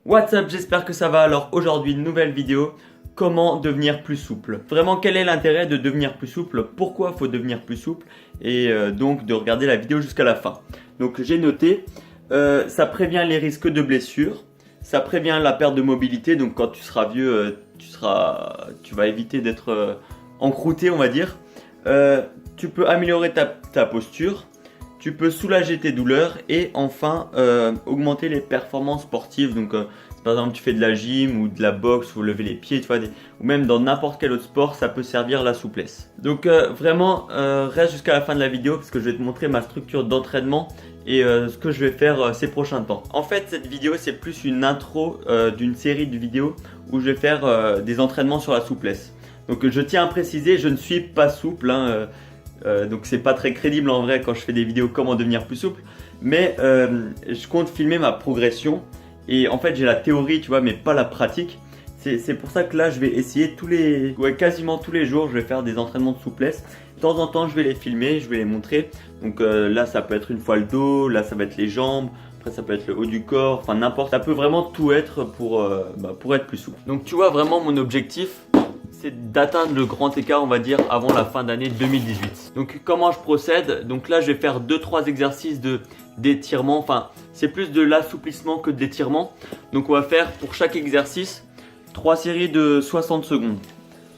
What's up, j'espère que ça va. Alors aujourd'hui, nouvelle vidéo, comment devenir plus souple. Vraiment, quel est l'intérêt de devenir plus souple? Pourquoi il faut devenir plus souple? Et donc de regarder la vidéo jusqu'à la fin. Donc j'ai noté, ça prévient les risques de blessures, ça prévient la perte de mobilité. Donc quand tu seras vieux, tu vas éviter d'être encrouté, on va dire. Tu peux améliorer ta posture. Tu peux soulager tes douleurs et enfin augmenter les performances sportives. Donc, si par exemple tu fais de la gym ou de la boxe ou lever les pieds, tu vois, ou même dans n'importe quel autre sport, ça peut servir la souplesse. Donc, vraiment, reste jusqu'à la fin de la vidéo parce que je vais te montrer ma structure d'entraînement et ce que je vais faire ces prochains temps. En fait, cette vidéo, c'est plus une intro d'une série de vidéos où je vais faire des entraînements sur la souplesse. Donc, je tiens à préciser, je ne suis pas souple, hein, donc c'est pas très crédible en vrai quand je fais des vidéos comment devenir plus souple, mais je compte filmer ma progression et en fait j'ai la théorie, tu vois, mais pas la pratique. C'est pour ça que là je vais essayer quasiment tous les jours, je vais faire des entraînements de souplesse. De temps en temps je vais les filmer, je vais les montrer. Donc là ça peut être une fois le dos, là ça va être les jambes, après ça peut être le haut du corps, enfin n'importe. Ça peut vraiment tout être pour être plus souple. Donc tu vois vraiment mon objectif, c'est d'atteindre le grand écart, on va dire, avant la fin d'année 2018. Donc comment je procède? Donc là je vais faire 2-3 exercices d'étirement, enfin c'est plus de l'assouplissement que de l'étirement. Donc on va faire pour chaque exercice 3 séries de 60 secondes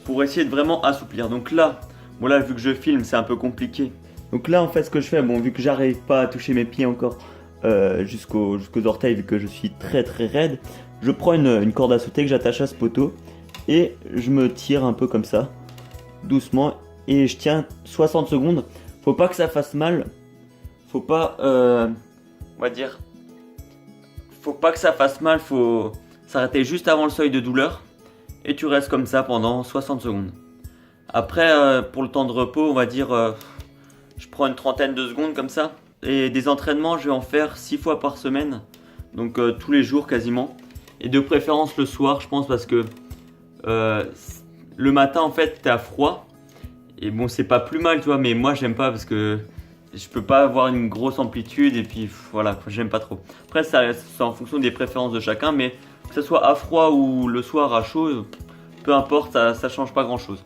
pour essayer de vraiment assouplir. Donc là, bon là vu que je filme c'est un peu compliqué. Donc là en fait ce que je fais, bon vu que j'arrive pas à toucher mes pieds encore jusqu'aux orteils vu que je suis très raide, je prends une corde à sauter que j'attache à ce poteau. Et je me tire un peu comme ça, doucement, et je tiens 60 secondes. Faut pas que ça fasse mal. Faut pas, on va dire, faut pas que ça fasse mal. Faut s'arrêter juste avant le seuil de douleur. Et tu restes comme ça pendant 60 secondes. Après, pour le temps de repos, on va dire, je prends une trentaine de secondes comme ça. Et des entraînements, je vais en faire 6 fois par semaine. Donc tous les jours quasiment. Et de préférence le soir, je pense, parce que le matin en fait t'as froid et bon c'est pas plus mal tu vois, mais moi j'aime pas parce que je peux pas avoir une grosse amplitude et puis voilà, j'aime pas trop. Après c'est en fonction des préférences de chacun, mais que ce soit à froid ou le soir à chaud, peu importe, ça change pas grand chose.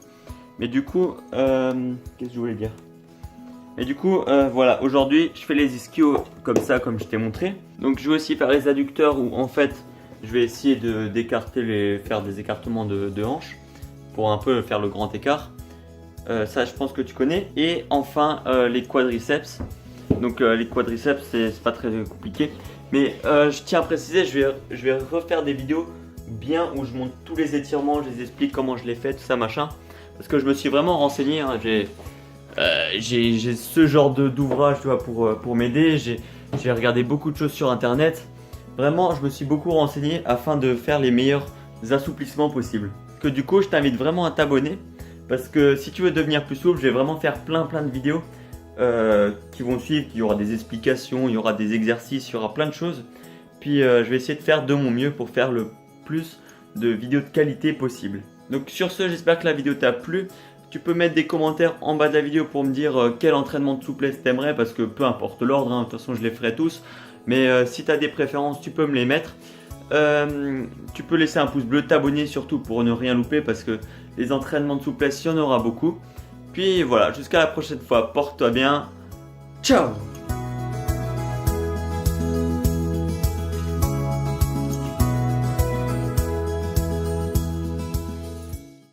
Mais du coup qu'est-ce que je voulais dire? Et du coup voilà, aujourd'hui je fais les ischios comme ça, comme je t'ai montré. Donc je vais aussi faire les adducteurs où en fait je vais essayer faire des écartements de hanches pour un peu faire le grand écart. Ça, je pense que tu connais. Et enfin, les quadriceps. Donc, les quadriceps, c'est pas très compliqué. Mais je tiens à préciser, je vais refaire des vidéos bien où je montre tous les étirements, je les explique comment je les fais, tout ça, machin. Parce que je me suis vraiment renseigné. Hein, j'ai ce genre d'ouvrage, tu vois, pour m'aider. J'ai regardé beaucoup de choses sur internet. Vraiment, je me suis beaucoup renseigné afin de faire les meilleurs assouplissements possibles. Que du coup, je t'invite vraiment à t'abonner parce que si tu veux devenir plus souple, je vais vraiment faire plein de vidéos qui vont suivre. Il y aura des explications, il y aura des exercices, il y aura plein de choses. Puis je vais essayer de faire de mon mieux pour faire le plus de vidéos de qualité possible. Donc sur ce, j'espère que la vidéo t'a plu. Tu peux mettre des commentaires en bas de la vidéo pour me dire quel entraînement de souplesse t'aimerais, parce que peu importe l'ordre, hein, de toute façon je les ferai tous. Mais si tu as des préférences, tu peux me les mettre. Tu peux laisser un pouce bleu, t'abonner surtout pour ne rien louper parce que les entraînements de souplesse, il y en aura beaucoup. Puis voilà, jusqu'à la prochaine fois, porte-toi bien. Ciao!